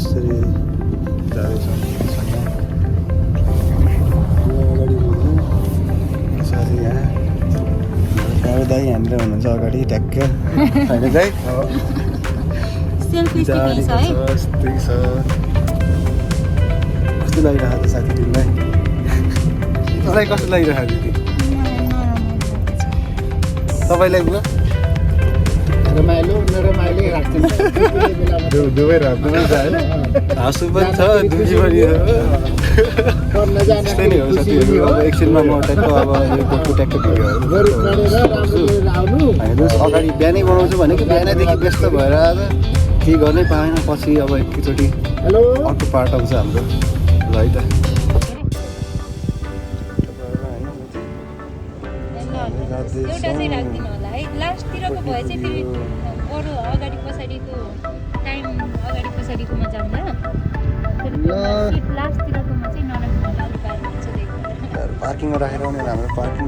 यसरी जाँदैछौँ अगाडि यसरी यहाँ गाडी दाइ यहाँनिर हुनुहुन्छ अगाडि ट्याक्क होइन दाइ सेल्फी यस्तै छ कस्तो लागिरहेको छ साथी तिमीलाई मलाई कस्तो लागिरहेको दिदी तपाईँलाई बुवा रमाइलो नरमाइलो राख्छन् दुवै छ होइन हाँसु पनि छ दुखी पनि त्यस्तै नै हो साथीहरू अब एकछिनमा म ट्याक्क अब गोठको ट्याक्क भिडियोहरू होइन अगाडि बिहानै बनाउँछु भने कि बिहानैदेखि व्यस्त भएर आज केही गर्नै पाएन पछि अब एकैचोटि अर्को पार्ट आउँछ हाम्रो ल है त एउटा चाहिँ राखिदिनु होला है लास्टतिरको भए चाहिँ फेरि अरू अगाडि पछाडिको टाइम अगाडि पछाडिकोमा जाँदा लास्टतिरकोमा चाहिँ नराख्नु होला अलिक पार्किङमा राखेर आउने हाम्रो पार्किङ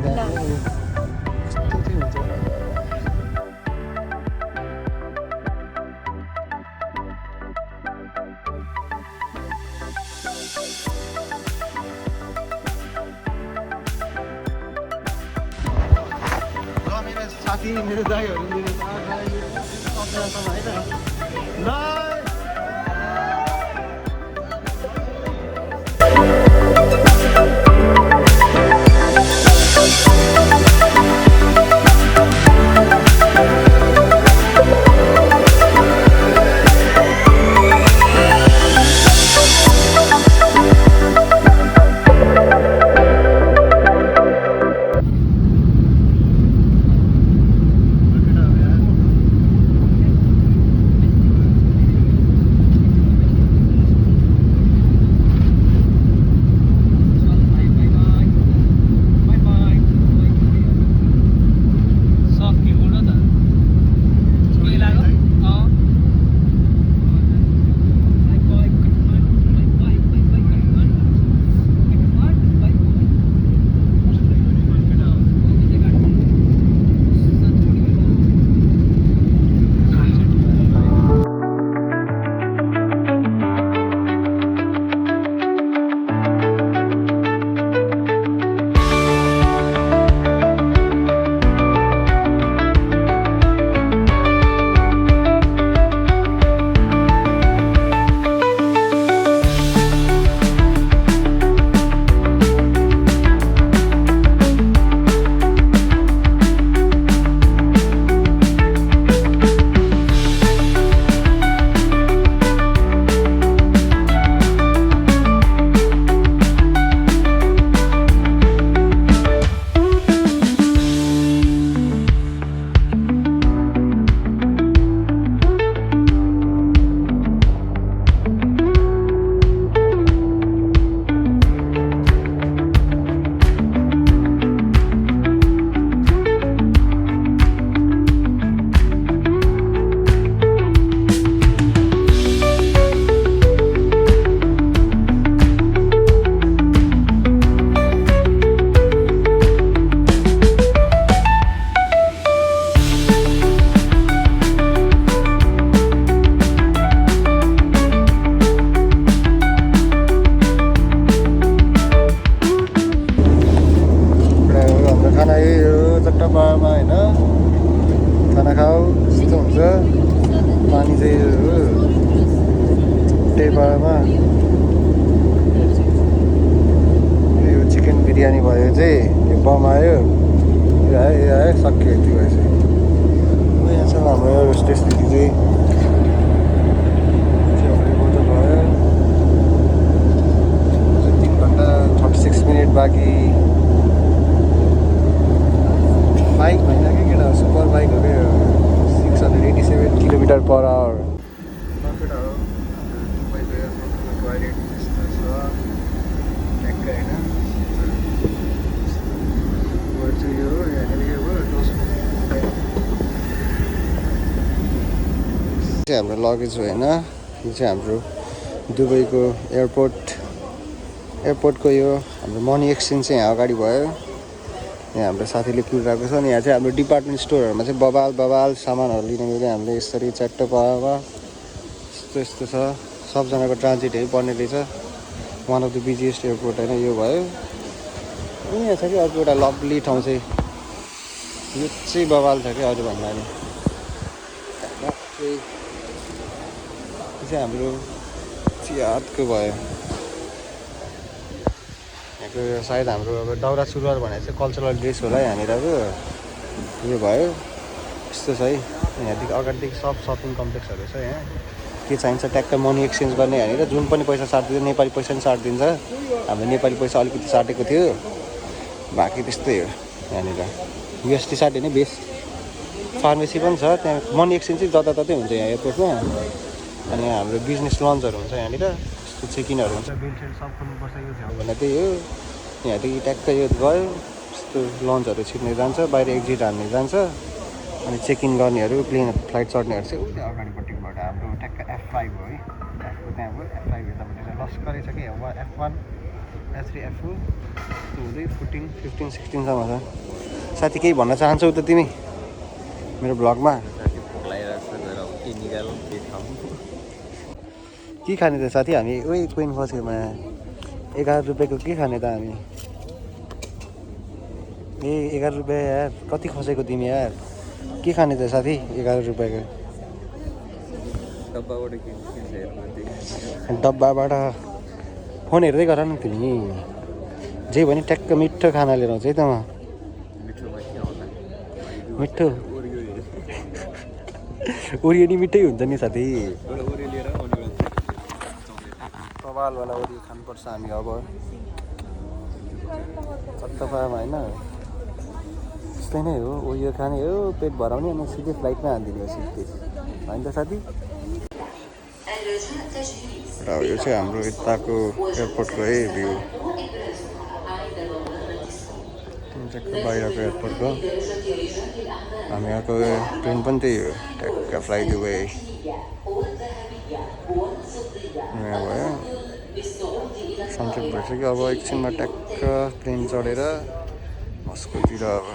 साथी मेरो दाइहरू मेरो टेपामा यो चिकन बिरयानी भयो चाहिँ यो बम आयो यो आयो सक्यो यति भएपछि यहाँ छ हाम्रो रोस्टेस दिदी चाहिँ भयो 3 घन्टा 36 मिनट बाँकी बाइक होइन कि केटा सुपर बाइक हो क्या 687 किलोमिटर पर आवर हाम्रो लगेज होइन यो चाहिँ हाम्रो दुबईको एयरपोर्टको यो हाम्रो मनी एक्सचेन्ज चाहिँ यहाँ अगाडि भयो यहाँ हाम्रो साथीले कुरिरहेको छ अनि यहाँ चाहिँ हाम्रो डिपार्टमेन्ट स्टोरहरूमा चाहिँ बबाल सामानहरू लिने बेला हामीले यसरी च्याट्ट पावा यस्तो छ सबजनाको ट्रान्जिटहरू पर्ने रहेछ। One of the busiest airport होइन यो भयो। यहाँ छ कि अर्को एउटा लभली ठाउँ चाहिँ यो चाहिँ बवाल छ कि अरूभन्दा नि। यो चाहिँ हाम्रो यादको भयो। यहाँको सायद हाम्रो अब दौरा सुरुवाल भनेर चाहिँ कल्चरल ड्रेस होला यहाँनिरको यो भयो। यस्तो छ है। यहाँदेखि अगाडिदेखि सब सपिङ कम्प्लेक्सहरू छ। यहाँ के चाहिन्छ ट्याक्क मनी एक्सचेन्ज गर्ने यहाँनिर जुन पनि पैसा साटिदिन्छ नेपाली पैसा पनि साटिदिन्छ। हाम्रो नेपाली पैसा अलिकति साटेको थियो बाँकी त्यस्तै हो यहाँनिर। युएसटी साट्यो भने बेस्ट। फार्मेसी पनि छ त्यहाँ। मनी एक्सचेन्ज चाहिँ जताततै हुन्छ यहाँ एयरपोर्टमा। अनि हाम्रो बिजनेस लन्चहरू हुन्छ यहाँनिर। यस्तो चेक-इनहरू हुन्छ। बिलसेल सब खोल्नुपर्छ यो ठाउँ भने त्यही हो। यहाँदेखि ट्याक्क यो गयो यस्तो लन्चहरू छिर्ने जान्छ बाहिर एक्जिट हान्ने जान्छ। अनि चेक-इन गर्नेहरू प्लेन फ्लाइट चढ्नेहरू चाहिँ उता अगाडिपट्टिबाट हाम्रो ट्याक्क F5 हो है। F को त्यहाँ भयो F5 यतापट्टि चाहिँ लस्करै छ कि F1 F3 F4 हुँदै 14 15 16सम्म छ। साथी केही भन्न चाहन्छौ त तिमी मेरो ब्लगमा? के खाने त साथी हामी उही क्विन फसेमा 11 रुपियाँको के खाने त हामी? ए 11 रुपियाँ यार कति खसेको तिमी यार। के खाने त साथी 11 रुपियाँको? डब्बाबाट फोन हेर्दै गर न तिमी। जे भने ट्याक्क मिठो खाना लिएर आउँछ है त म। मिठो ओरियो नि मिठै हुन्छ नि साथी। कपालवाला ओरियो खानुपर्छ हामी अब। चट्टपामा होइन त्यस्तै नै हो। ओरियो खाने हो पेट भराउने अनि सिधै फ्लाइटमा हानिदिने हो सिधै होइन त साथी। र यो चाहिँ हाम्रो यताको एयरपोर्टको है भ्यू। बाहिरको एयरपोर्टको हामी यहाँको ट्रेन पनि त्यही हो ट्याक्क फ्लाइ दुबई यहाँ भयो। सन्चेत भइसक्यो अब एकछिनमा ट्याक्क प्लेन चढेर मस्कोतिर अब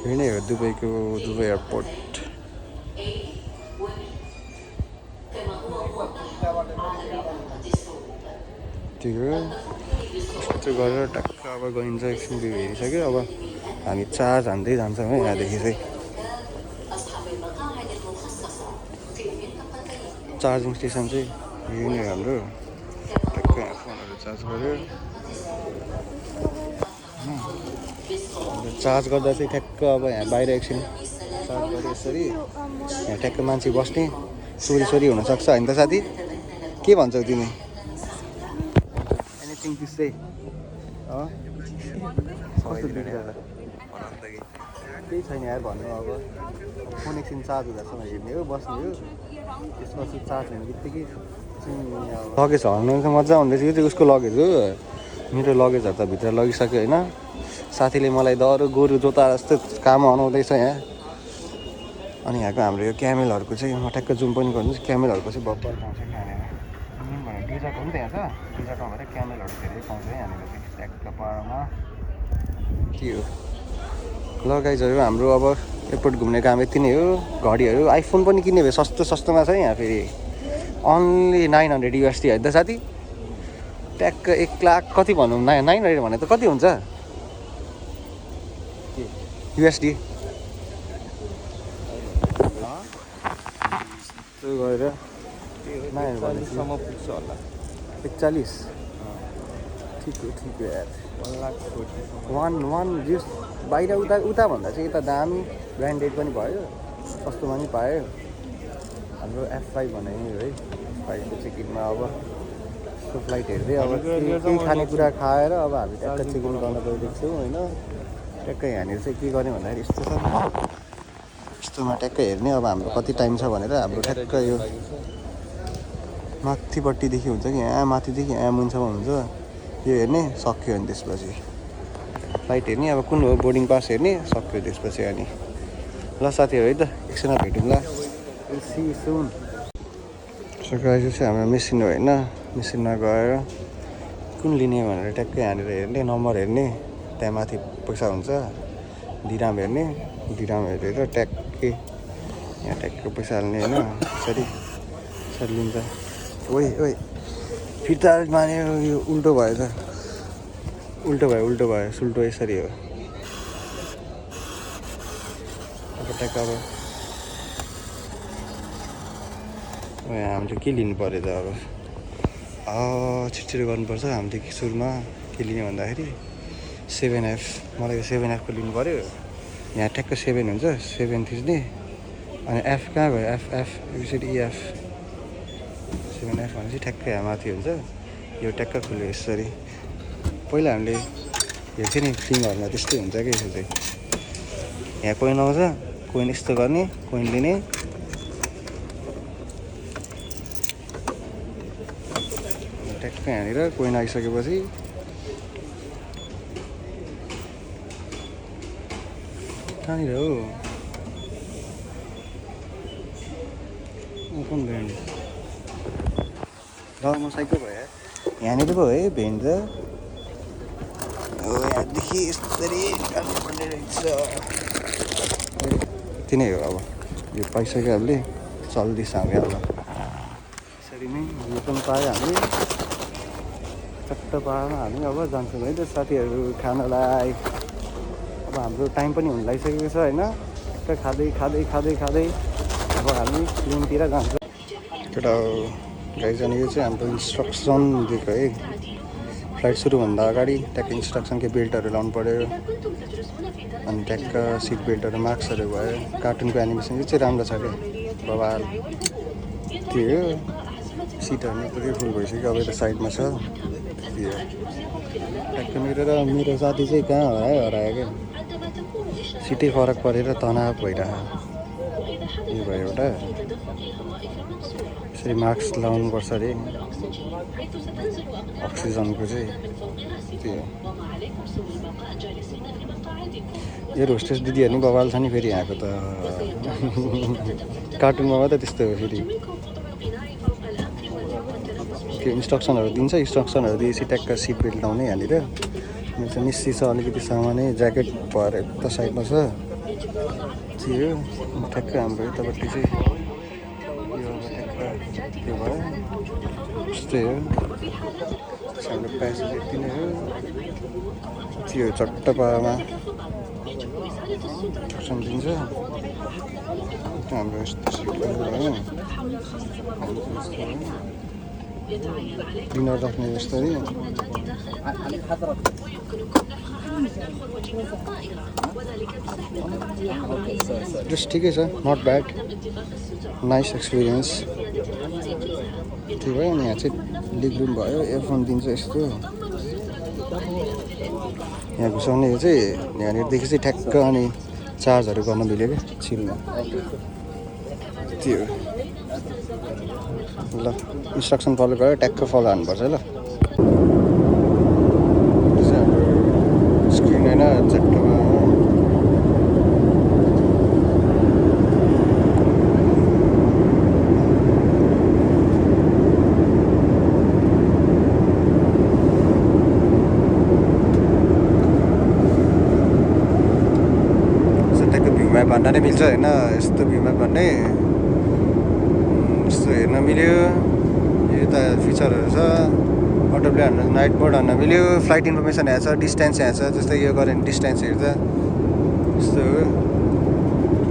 यही नै हो दुबईको दुबई एयरपोर्ट। ठिक हो यस्तो गरेर ट्याक्क अब गइन्छ। एकछिन भ्यू हेरिसक्यो अब हामी चार्ज हान्दै जान्छौँ है यहाँदेखि चाहिँ। चार्जिङ स्टेसन चाहिँ यही नै हाम्रो। ट्याक्क यहाँ फोनहरू चार्ज गऱ्यो। चार्ज गर्दा चाहिँ ट्याक्क अब यहाँ बाहिर एकछिन चार्ज गऱ्यो यसरी यहाँ ट्याक्क मान्छे बस्ने सोरी हुनसक्छ होइन त साथी? के भन्छौ तिमी? Anything to say? कस्तो देख्छ त? केही छैन यार भन्नु अब। फोन एकछिन चार्ज हुँदासम्म हेर्ने हो बस्ने हो। त्यसपछि चार्ज हुने बित्तिकै लगेज हराउनु चाहिँ मजा हुँदैछ। यो चाहिँ उसको लगेज हो। मेरो लगेजहरू त भित्र लगिसक्यो होइन। साथीले मलाई दह्रो गोरु जोता जस्तो काम अनाउँदैछ यहाँ। अनि यहाँको हाम्रो यो क्यामेलहरूको चाहिँ म ट्याक्क जुम पनि गर्नुहोस्। क्यामेलहरूको चाहिँ बब्बर पाउँछ यहाँनिर। भने डिजर्ट हो नि त यहाँ छ। डिजर्टमा भएर क्यामेलहरू धेरै पाउँछ है यहाँनिर चाहिँ ट्याक्क पाहाडमा। के हो ल गाइजहरू हाम्रो अब एयरपोर्ट घुम्ने काम यति नै हो। घडीहरू आइफोन पनि किन्ने भए सस्तोमा छ यहाँ फेरि ओन्ली 900 USD होइन त साथी? ट्याक्क 1 लाख कति भनौँ 900 भने त कति हुन्छ USD? त्यो गएर 900सम्म पुग्छ होला। 41 ठिक हो यार। 1 लाख जस बाहिर उता भन्दा चाहिँ यता दामी ब्रान्डेड पनि भयो सस्तोमा पनि पायो। हाम्रो F5 भने है F5को चेक-इनमा अब त्यो फ्लाइट हेर्दै अब केही खानेकुरा खाएर अब हामी ट्याक्क चेक-इन गर्न गइरहेको छौँ होइन। ट्याक्क यहाँनिर चाहिँ के गर्ने भन्दाखेरि यस्तो छ यस्तोमा ट्याक्क हेर्ने अब हाम्रो कति टाइम छ भनेर। हाम्रो ट्याक्क यो माथिपट्टिदेखि हुन्छ कि यहाँ माथिदेखि यहाँ मुनिसम्म हुन्छ यो हेर्ने सक्यो अनि त्यसपछि फ्लाइट हेर्ने अब कुन हो बोर्डिङ पास हेर्ने सक्यो त्यसपछि अनि। ल साथीहरू है त एकछिनमा भेटौँला। सी सुन। सो गाइस चाहिँ हाम्रो मेसिन हो होइन। मेसिनमा गएर कुन लिने भनेर ट्याक्कै यहाँनिर हेर्ने नम्बर हेर्ने त्यहाँ माथि पैसा हुन्छ दिराम हेर्ने दिराम हेरेर ट्याक्कै यहाँ ट्याक्कै पैसा हाल्ने होइन। यसरी यसरी लिन्छ ओइ ओइ फिर्ता माने यो उल्टो भयो त उल्टो भयो सुल्टो यसरी हो अब ट्याक्क अब हामीले के लिनु पऱ्यो त अब छिटो गर्नुपर्छ हामीले सुरुमा के लिने भन्दाखेरि 7F मलाई 7F को लिनु पऱ्यो यहाँ ट्याक्क 7 हुन्छ 7 थिच्ने अनि F कहाँ गयो एफ एबिसिडी EF 7F भनेपछि ठ्याक्कै यहाँ माथि हुन्छ यो ट्याक्क खुल्यो यसरी पहिला हामीले हेर्थ्यो नि फिल्महरूमा त्यस्तै हुन्छ कि यसो चाहिँ यहाँ कोइन आउँछ कोइन यस्तो गर्ने कोइन लिने ट्याक्कै यहाँनिर कोइन आइसकेपछि कहाँनिर हो कुन भेन्ड ल म साइकल भयो यहाँनिर पो है भेन्ड त यहाँदेखि यसरी निकाल्नुपर्ने रहेछ यति नै हो अब यो पाइसक्यो हामीले चल्दैछ हामी अब यसरी नै यो पनि पायो हामी चट्ट पाहाडमा हामी अब जान्छौँ है त साथीहरू खानलाई अब हाम्रो टाइम पनि हुन लागिसकेको छ होइन खाँदै अब हामी प्लेनतिर जान्छौँ एउटा गाडी जाने यो चाहिँ हाम्रो इन्स्ट्रक्सन दिएको है फ्लाइट सुरुभन्दा अगाडि ट्याक्क इन्स्ट्रक्सनकै बेल्टहरू लाउनु पऱ्यो अनि ट्याक्क सिट बेल्टहरू मार्क्सहरू भयो कार्टुनको एनिमेसन यो चाहिँ राम्रो छ क्या बबाल त्यो हो सिटहरू पुरै फुल भइसक्यो अब यता साइडमा छ त्यो ट्याक्क मेरो साथी चाहिँ कहाँ हरायो क्या सिटै फरक परेर तनाव भइरहेको यो भयो एउटा यसरी मास्क लाउनुपर्छ अरे अक्सिजनको चाहिँ त्यो एयर होस्टेस दिदीहरू नि बवाल छ नि फेरि यहाँको त कार्टुनमा मात्रै त्यस्तो हो फेरि त्यो इन्स्ट्रक्सनहरू दिन्छ इन्स्ट्रक्सनहरू दिएपछि ट्याक्क सिट बेल्ट लाउने यहाँनिर मेरो चाहिँ निस्सी छ अलिकति सामानै ज्याकेट भएर यता साइडमा छ त्यो ठ्याक्क हाम्रो यतापट्टि चाहिँ यो ठ्याक्क त्यो भयो त्यस्तै हो हाम्रो प्यासेज यति नै हो त्यो चट्ट पामा सम्झिन्छ हाम्रो यस्तो भयो डिनर राख्ने जस्तै जस्ट ठिकै छ नट ब्याड नाइस एक्सपिरियन्स त्यो भयो नि यहाँ चाहिँ लिग रुम भयो एयरफोन दिन्छ यस्तो यहाँ घुसाउने यो चाहिँ यहाँनिरदेखि चाहिँ ठ्याक्क अनि चार्जहरू गर्न मिल्यो क्या छिलमा त्यो ल इन्स्ट्रक्सन फलो गरेर ट्याक्क फलो हान्नुपर्छ ल स्क्रिन होइन चट्टमा भन्न नै मिल्छ होइन यस्तो भ्यूमा भन्ने यस्तो हेर्न मिल्यो यो त फिचरहरू छ अटो प्ले हान्न नाइट मोड हान्न मिल्यो फ्लाइट इन्फर्मेसन हेर्छ डिस्टेन्स हेर्छ जस्तै यो गऱ्यो भने डिस्टेन्स हेर्छ यस्तो हो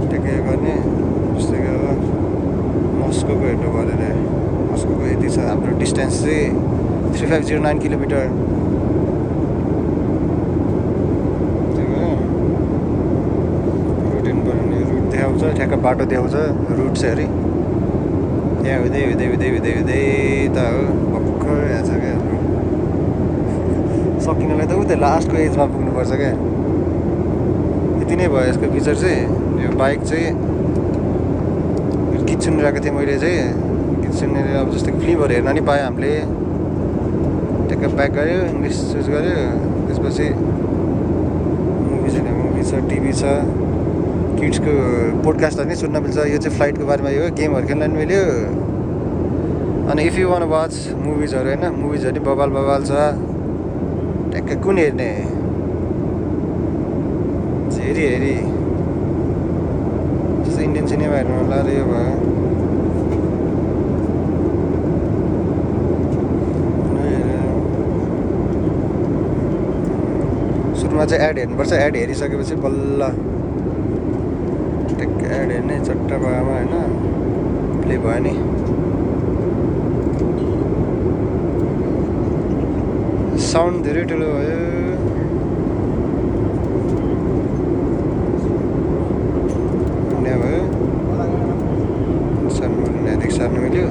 ट्याक्कै यो गर्ने जस्तै कि अब मस्कोको हेर्नु पऱ्यो अरे मस्कोको यति छ हाम्रो डिस्टेन्स चाहिँ 3509 किलोमिटर ठ्याक्क बाटो देखाउँछ रुट चाहिँ अरे त्यहाँ हुँदै त हो भर्खर यहाँ छ क्या सकिनलाई त उतै लास्टको एजमा पुग्नुपर्छ क्या यति नै भयो यसको फिचर चाहिँ यो बाइक चाहिँ गीत सुनिरहेको थिएँ मैले चाहिँ गीत सुनेर अब जस्तो फिल्महरू हेर्न नि पायो हामीले ट्याक्क ब्याक गऱ्यो इङ्ग्लिस चुज गऱ्यो त्यसपछि मुभी छैन मुभी छ टिभी छ किड्सको पोडकास्टहरू नै सुन्न मिल्छ यो चाहिँ फ्लाइटको बारेमा यो गेमहरू खेल्न नि मिल्यो अनि इफ यु वान वाच मुभिजहरू होइन मुभिजहरू नि बबाल छ ट्याक्क कुन हेर्ने हेरी जस्तो इन्डियन सिनेमा हेर्नु होला र यो भयो सुरुमा चाहिँ एड हेर्नुपर्छ एड हेरिसकेपछि बल्ल ट्याक्क एड हेर्ने चट्ट भएमा होइन प्ले भयो नि साउन्ड धेरै ठुलो भयो भयो सार्नु मिल्यो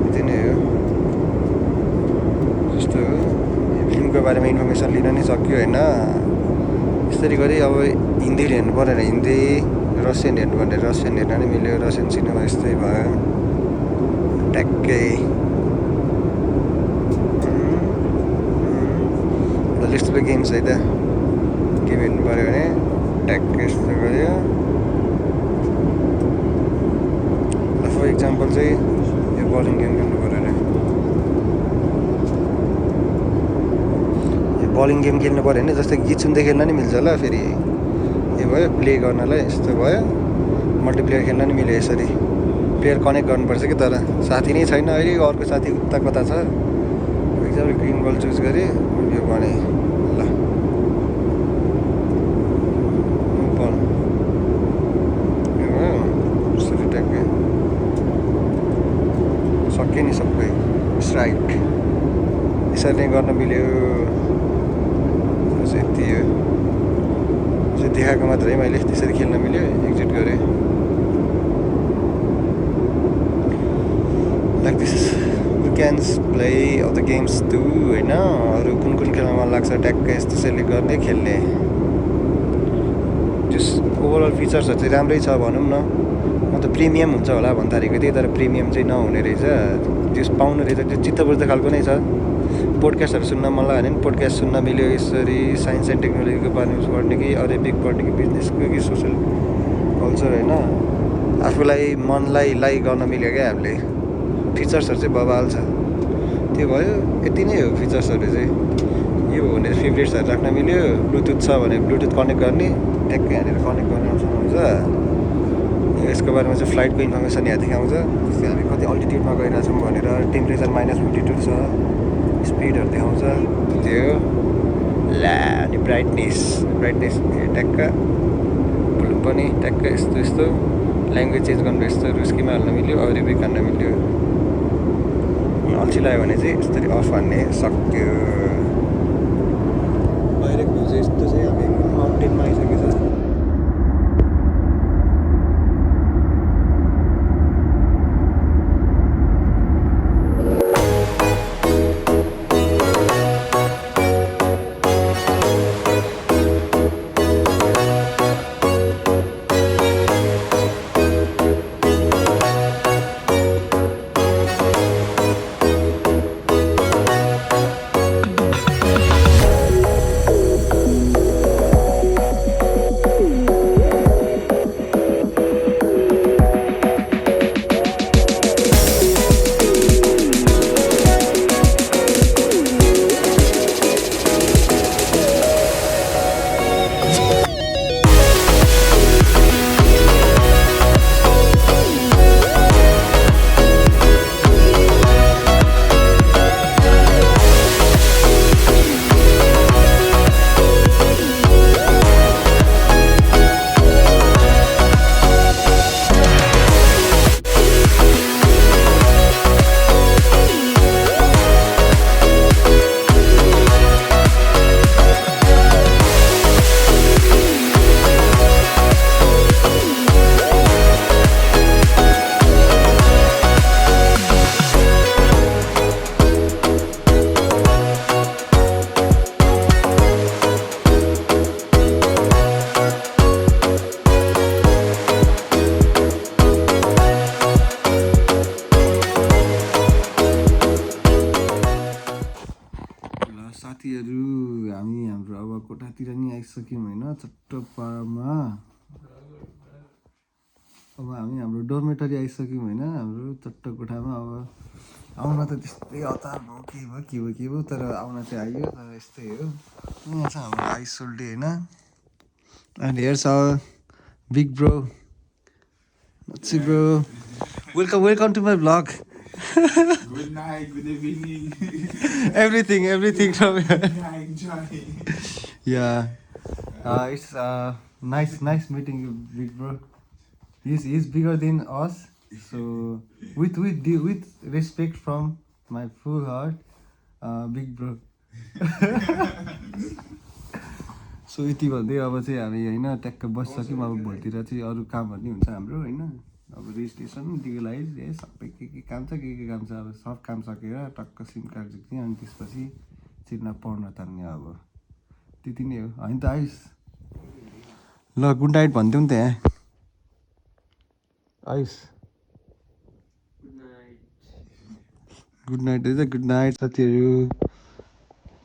यति नै हो जस्तो फिल्मको बारेमा इन्फर्मेसन लिन नै सक्यो होइन यसरी गरी अब हिन्दी हेर्नु पऱ्यो हिन्दी रसियन हेर्नु पर्ने रसियन हेर्न नै मिल्यो रसियन सिनेमा यस्तै भयो ट्याक्कै यस्तो गेम्स है त गेम हेर्नु पऱ्यो भने ट्याक्कै यस्तो गऱ्यो फर इक्जाम्पल चाहिँ यो बलिङ गेम खेल्नु पऱ्यो अरे यो बलिङ गेम खेल्नु पऱ्यो भने जस्तै गीत सुन्दै खेल्न नि मिल्छ होला फेरि यो भयो प्ले गर्नलाई यस्तो भयो मल्टिप्लेयर खेल्न नि मिल्यो यसरी प्लेयर कनेक्ट गर्नुपर्छ कि तर साथी नै छैन अहिले अर्को साथी उता कता छ एक्जाम्पल ग्रिन बल चुज गरेँ यो भने ल बल यो भयो यसरी ट्याक्कै सक्यो नि सबै स्ट्राइक यसरी नै गर्न मिल्यो यति हो देखाएको मात्रै मैले त्यसरी खेल्न मिल्यो एक्जिट गरेँ like this cans play of the games to होइन अरू कुन कुन खेल्न मन लाग्छ ट्याक्कै यस्तो सेलेक्ट गर्ने खेल्ने जस ओभरअल फिचर्सहरू चाहिँ राम्रै छ भनौँ न म त प्रिमियम हुन्छ होला भन्दाखेरि थिएँ तर प्रिमियम चाहिँ नहुने रहेछ त्यस पाउने रहेछ त्यो चित्त बुझ्दो खालको नै छ पोडकास्टहरू सुन्न मन लाग्यो भने पोडकास्ट सुन्न मिल्यो यसरी साइन्स एन्ड टेक्नोलोजीको बारेमा पढ्ने कि अरेबिक पढ्ने कि बिजनेसको कि सोसल कल्चर होइन आफूलाई मनलाई लाइक गर्न मिल्यो क्या हामीले फिचर्सहरू चाहिँ बबाल छ त्यो भयो यति नै हो फिचर्सहरू चाहिँ यो हो भने फेभरेट्सहरू राख्न मिल्यो ब्लुटुथ छ भने ब्लुटुथ कनेक्ट गर्ने ट्याक्कै यहाँनिर कनेक्ट गर्ने अप्सन हुन्छ यसको बारेमा चाहिँ फ्लाइटको इन्फर्मेसन यहाँ देखाउँछ जस्तै हामी कति अल्टिट्युडमा गइरहेछौँ भनेर टेम्परेचर -52 छ स्पिडहरू देखाउँछ त्यो ला अनि ब्राइटनेस ट्याक्क भुलुम पनि ट्याक्क यस्तो यस्तो ल्याङ्ग्वेज चेन्ज गर्नु यस्तो रुस्कीमा हाल्न मिल्यो अरेबिक हाल्न मिल्यो अल्छी लाग्यो भने चाहिँ यसरी अफ हान्ने सक्यो बाहिरको भ्यू चाहिँ यस्तो चाहिँ हामी माउन्टेनमा आइसकेको छ साथीहरू हामी हाम्रो अब कोठातिर नि आइसक्यौँ होइन चट्टपामा अब हामी हाम्रो डोर्मेटरी आइसक्यौँ होइन हाम्रो चट्ट कोठामा अब आउन त त्यस्तै हतार भयो के भयो तर आउन चाहिँ आइयो तर यस्तै हो यहाँ छ हाम्रो आइसोल डे होइन and here's our big bro What's up, bro? Welcome to my vlog. Good night, good evening. everything from here. Good night. Yeah. It's nice meeting you, big bro. He's bigger than us. So with respect from my full heart, big bro. So यति भन्दै अब चाहिँ हामी होइन ट्याक्क बसिसक्यौँ अब भोलितिर चाहिँ अरू कामहरू नि हुन्छ हाम्रो होइन अब रेजिस्ट्रेसनदेखि लागि सबै के काम छ के काम छ अब सब काम सकेर टक्क सिम कार्ड चाहिँ अनि त्यसपछि चिरमा पढ्न तान्ने अब त्यति नै हो होइन त आयुष ल गुड नाइट भन्थ्यौँ नि त यहाँ आयुष गुड नाइट है त गुड नाइट साथीहरू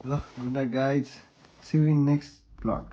ल good night guys see you in next vlog.